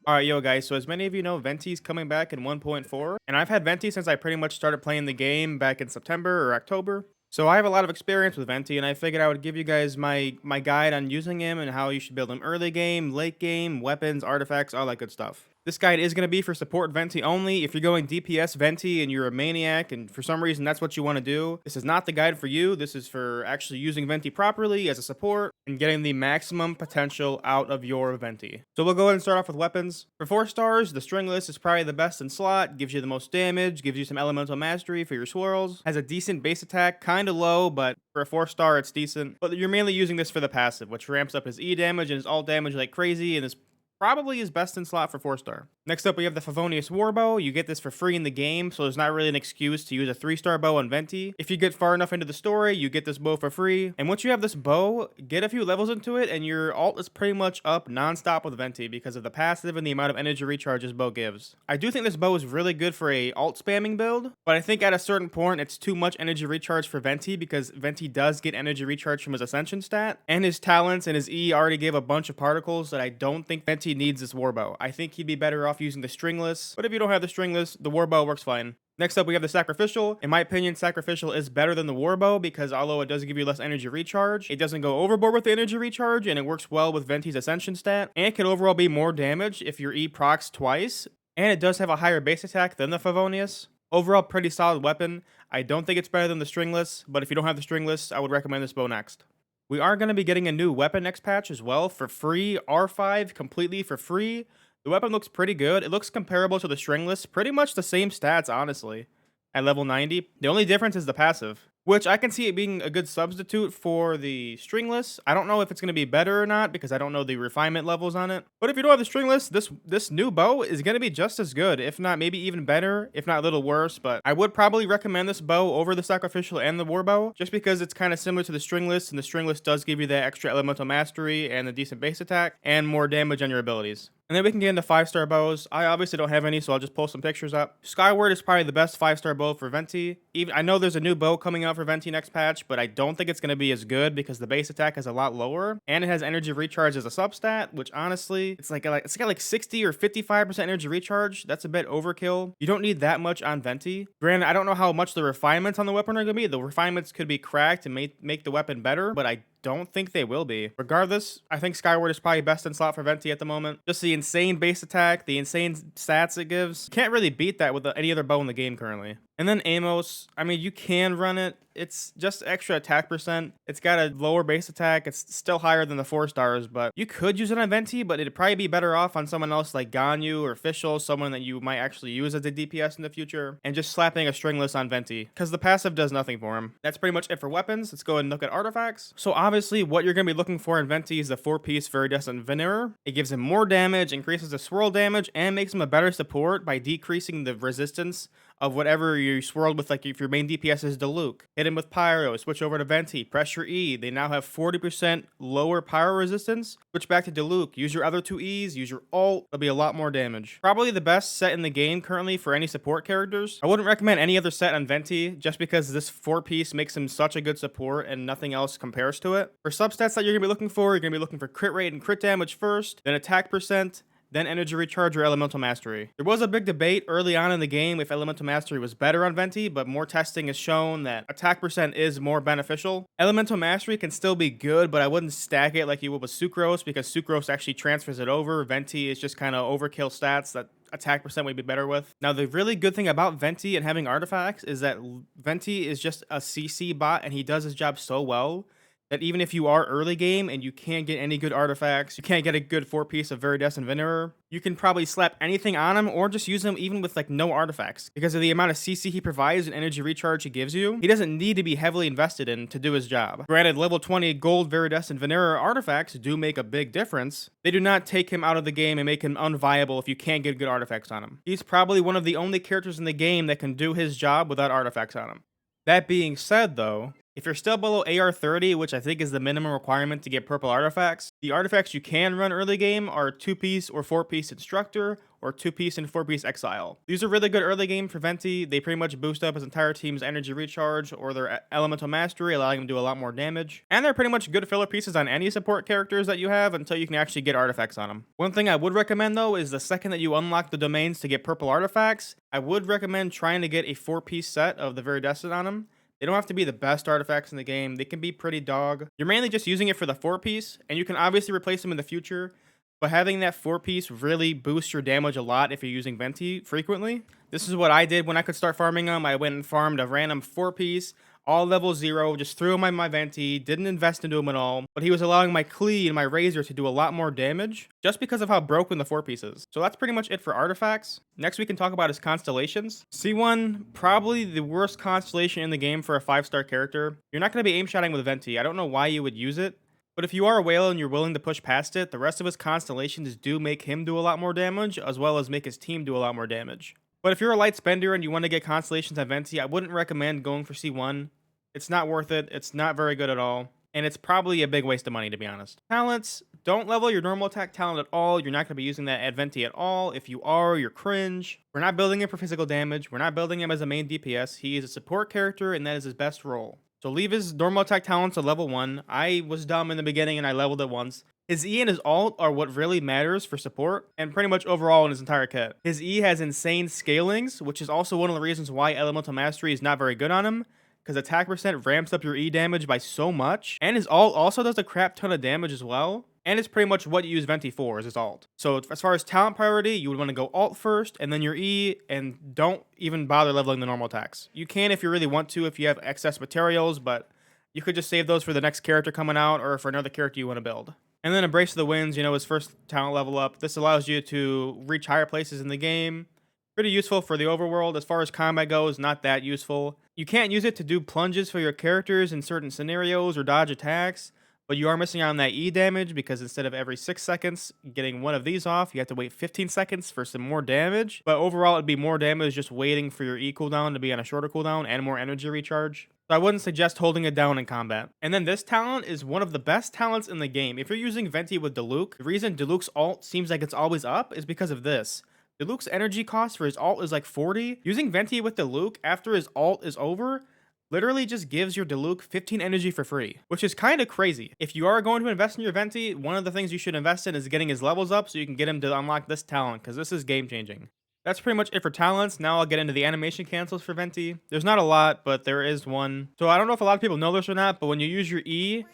Alright, yo guys, so as many of you know, Venti's coming back in 1.4, and I've had Venti since I pretty much started playing the game back in September or October. So I have a lot of experience with Venti, and I figured I would give you guys my guide on using him and how you should build him early game, late game, weapons, artifacts, all that good stuff. This guide is going to be for support Venti only. If you're going DPS Venti and you're a maniac and for some reason that's what you want to do, this is not the guide for you. This is for actually using Venti properly as a support and getting the maximum potential out of your Venti. So we'll go ahead and start off with weapons. For 4 stars, the Stringless is probably the best in slot, gives you the most damage, gives you some elemental mastery for your swirls, has a decent base attack, kind of low, but for a 4-star it's decent. But you're mainly using this for the passive, which ramps up his E damage and his alt damage like crazy, and is probably his best in slot for 4-star. Next up, we have the Favonius Warbow. You get this for free in the game, so there's not really an excuse to use a 3-star bow on Venti. If you get far enough into the story, you get this bow for free. And once you have this bow, get a few levels into it, and your alt is pretty much up non-stop with Venti because of the passive and the amount of energy recharge this bow gives. I do think this bow is really good for a alt spamming build, but I think at a certain point, it's too much energy recharge for Venti because Venti does get energy recharge from his Ascension stat, and his talents and his E already give a bunch of particles that I don't think Venti needs this warbow. I think he'd be better off using the Stringless, but if you don't have the Stringless, the warbow works fine. Next up, we have the Sacrificial. In my opinion, Sacrificial is better than the Warbow because although it does give you less energy recharge, it doesn't go overboard with the energy recharge, and it works well with Venti's Ascension stat, and it can overall be more damage if your E procs twice, and it does have a higher base attack than the Favonius. Overall, pretty solid weapon. I don't think it's better than the Stringless, but if you don't have the Stringless, I would recommend this bow next. We are going to be getting a new weapon next patch as well for free, R5 completely for free. The weapon looks pretty good. It looks comparable to the Stringless, pretty much the same stats, honestly, at level 90. The only difference is the passive, which I can see it being a good substitute for the Stringless. I don't know if it's going to be better or not because I don't know the refinement levels on it. But if you don't have the Stringless, this new bow is going to be just as good, if not maybe even better, if not a little worse. But I would probably recommend this bow over the Sacrificial and the Warbow, just because it's kind of similar to the Stringless, and the Stringless does give you that extra elemental mastery and a decent base attack and more damage on your abilities. And then we can get into 5-star bows. I obviously don't have any, so I'll just pull some pictures up. Skyward is probably the best 5-star bow for Venti. I know there's a new bow coming out for Venti next patch, but I don't think it's going to be as good because the base attack is a lot lower, and it has energy recharge as a substat, which honestly, it's got like 60 or 55% energy recharge. That's a bit overkill. You don't need that much on Venti. Granted, I don't know how much the refinements on the weapon are going to be. The refinements could be cracked and make the weapon better, but I don't think they will be. Regardless, I think Skyward is probably best in slot for Venti at the moment. Just the insane base attack, the insane stats it gives. Can't really beat that with any other bow in the game currently. And then Amos, I mean, you can run it. It's just extra attack percent. It's got a lower base attack. It's still higher than the 4 stars, but you could use it on Venti, but it'd probably be better off on someone else like Ganyu or Fischl, someone that you might actually use as a DPS in the future, and just slapping a Stringless on Venti, because the passive does nothing for him. That's pretty much it for weapons. Let's go ahead and look at artifacts. So obviously, what you're going to be looking for in Venti is the 4-piece Viridescent Veneer. It gives him more damage, increases the swirl damage, and makes him a better support by decreasing the resistance of whatever you swirled with. Like if your main DPS is Diluc, hit him with Pyro, switch over to Venti, press your E. They now have 40% lower Pyro resistance. Switch back to Diluc, use your other 2 E's, use your ult, there'll be a lot more damage. Probably the best set in the game currently for any support characters. I wouldn't recommend any other set on Venti just because this 4-piece makes him such a good support and nothing else compares to it. For substats that you're going to be looking for, you're going to be looking for crit rate and crit damage first, then attack percent, then energy recharge or elemental mastery. There was a big debate early on in the game if elemental mastery was better on Venti, but more testing has shown that attack percent is more beneficial. Elemental mastery can still be good, but I wouldn't stack it like you would with Sucrose because Sucrose actually transfers it over. Venti is just kind of overkill stats that attack percent would be better with. Now, the really good thing about Venti and having artifacts is that Venti is just a CC bot, and he does his job so well that even if you are early game and you can't get any good artifacts, you can't get a good 4-piece of Viridescent Veneer, you can probably slap anything on him or just use him even with like no artifacts. Because of the amount of CC he provides and energy recharge he gives you, he doesn't need to be heavily invested in to do his job. Granted, level 20 gold Viridescent Veneer artifacts do make a big difference. They do not take him out of the game and make him unviable if you can't get good artifacts on him. He's probably one of the only characters in the game that can do his job without artifacts on him. That being said though, If you're still below AR 30, which I think is the minimum requirement to get purple artifacts, the artifacts you can run early game are 2-piece or 4-piece Instructor, or 2-piece and 4-piece Exile. These are really good early game for Venti. They pretty much boost up his entire team's energy recharge or their elemental mastery, allowing him to do a lot more damage. And they're pretty much good filler pieces on any support characters that you have until you can actually get artifacts on them. One thing I would recommend though is the second that you unlock the domains to get purple artifacts, I would recommend trying to get a 4-piece set of the Viridescent on them. They don't have to be the best artifacts in the game. They can be pretty dog. You're mainly just using it for the 4-piece, and you can obviously replace them in the future, but having that 4-piece really boosts your damage a lot if you're using Venti frequently. This is what I did when I could start farming them. I went and farmed a random 4-piece, all level 0, just threw him in my Venti, didn't invest into him at all, but he was allowing my Klee and my Razor to do a lot more damage, just because of how broken the 4-piece is. So that's pretty much it for artifacts. Next we can talk about his Constellations. C1, probably the worst constellation in the game for a 5-star character. You're not going to be aim-shotting with Venti. I don't know why you would use it. But if you are a whale and you're willing to push past it, the rest of his constellations do make him do a lot more damage, as well as make his team do a lot more damage. But if you're a light spender and you want to get constellations on Venti, I wouldn't recommend going for C1. It's not worth it, it's not very good at all, and it's probably a big waste of money, to be honest. Talents, don't level your normal attack talent at all. You're not going to be using that at Venti at all. If you are, you're cringe. We're not building him for physical damage. We're not building him as a main DPS. He is a support character, and that is his best role. So leave his normal attack talents at level 1. I was dumb in the beginning and I leveled it once. His E and his alt are what really matters for support, and pretty much overall in his entire kit. His E has insane scalings, which is also one of the reasons why Elemental Mastery is not very good on him, because attack percent ramps up your E damage by so much, and his alt also does a crap ton of damage as well. And it's pretty much what you use Venti for, is his alt. So as far as talent priority, you would want to go alt first, and then your E, and don't even bother leveling the normal attacks. You can if you really want to, if you have excess materials, but you could just save those for the next character coming out, or for another character you want to build. And then Embrace of the Winds, you know, his first talent level up. This allows you to reach higher places in the game. Pretty useful for the overworld. As far as combat goes, not that useful. You can't use it to do plunges for your characters in certain scenarios or dodge attacks. But you are missing out on that E damage, because instead of every 6 seconds getting one of these off, you have to wait 15 seconds for some more damage. But overall, it'd be more damage just waiting for your E cooldown to be on a shorter cooldown and more energy recharge. So I wouldn't suggest holding it down in combat. And then this talent is one of the best talents in the game. If you're using Venti with Diluc, the reason Diluc's alt seems like it's always up is because of this. Diluc's energy cost for his alt is like 40. Using Venti with Diluc after his alt is over literally just gives your Diluc 15 energy for free, which is kind of crazy. If you are going to invest in your Venti, one of the things you should invest in is getting his levels up so you can get him to unlock this talent, because this is game changing. That's pretty much it for talents. Now I'll get into the animation cancels for Venti. There's not a lot, but there is one. So I don't know if a lot of people know this or not, but when you use your E,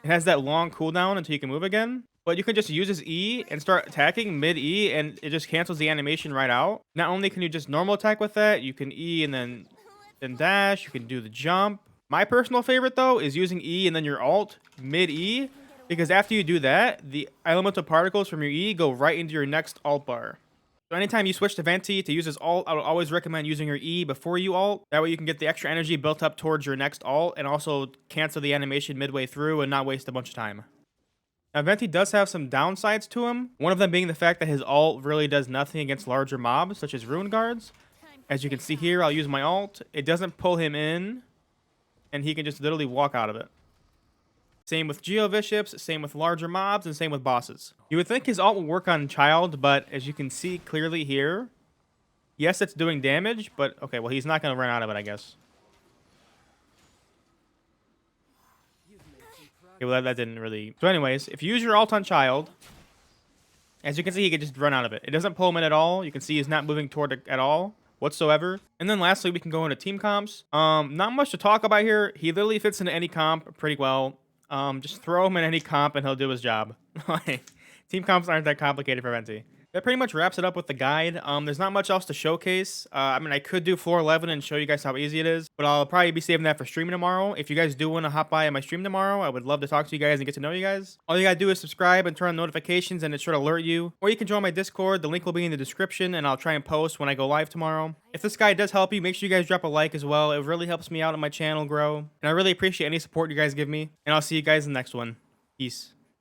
it has that long cooldown until you can move again. But you can just use his E and start attacking mid-E, and it just cancels the animation right out. Not only can you just normal attack with that, you can E and then dash, you can do the jump. My personal favorite though is using E and then your alt mid-E, because after you do that, the elemental particles from your E go right into your next alt bar. So anytime you switch to Venti to use his alt, I would always recommend using your E before you alt. That way you can get the extra energy built up towards your next alt, and also cancel the animation midway through and not waste a bunch of time. Now Venti does have some downsides to him, one of them being the fact that his alt really does nothing against larger mobs, such as Rune Guards. As you can see here, I'll use my alt. It doesn't pull him in, and he can just literally walk out of it. Same with Geoviships, same with larger mobs, and same with bosses. You would think his alt would work on Child, but as you can see clearly here, yes, it's doing damage, but okay, well, he's not going to run out of it, I guess. Okay, well, that didn't really... So anyways, if you use your alt on Child, as you can see, he can just run out of it. It doesn't pull him in at all. You can see he's not moving toward it at all whatsoever. And then lastly, we can go into team comps. Not much to talk about here. He literally fits into any comp pretty well. Just throw him in any comp and he'll do his job. Team comps aren't that complicated for Venti. That pretty much wraps it up with the guide. There's not much else to showcase. I mean, I could do floor 11 and show you guys how easy it is, but I'll probably be saving that for streaming tomorrow. If you guys do want to hop by on my stream tomorrow, I would love to talk to you guys and get to know you guys. All you gotta do is subscribe and turn on notifications, and it should alert you. Or you can join my Discord. The link will be in the description, and I'll try and post when I go live tomorrow. If this guide does help you, make sure you guys drop a like as well. It really helps me out and my channel grow, and I really appreciate any support you guys give me. And I'll see you guys in the next one. Peace.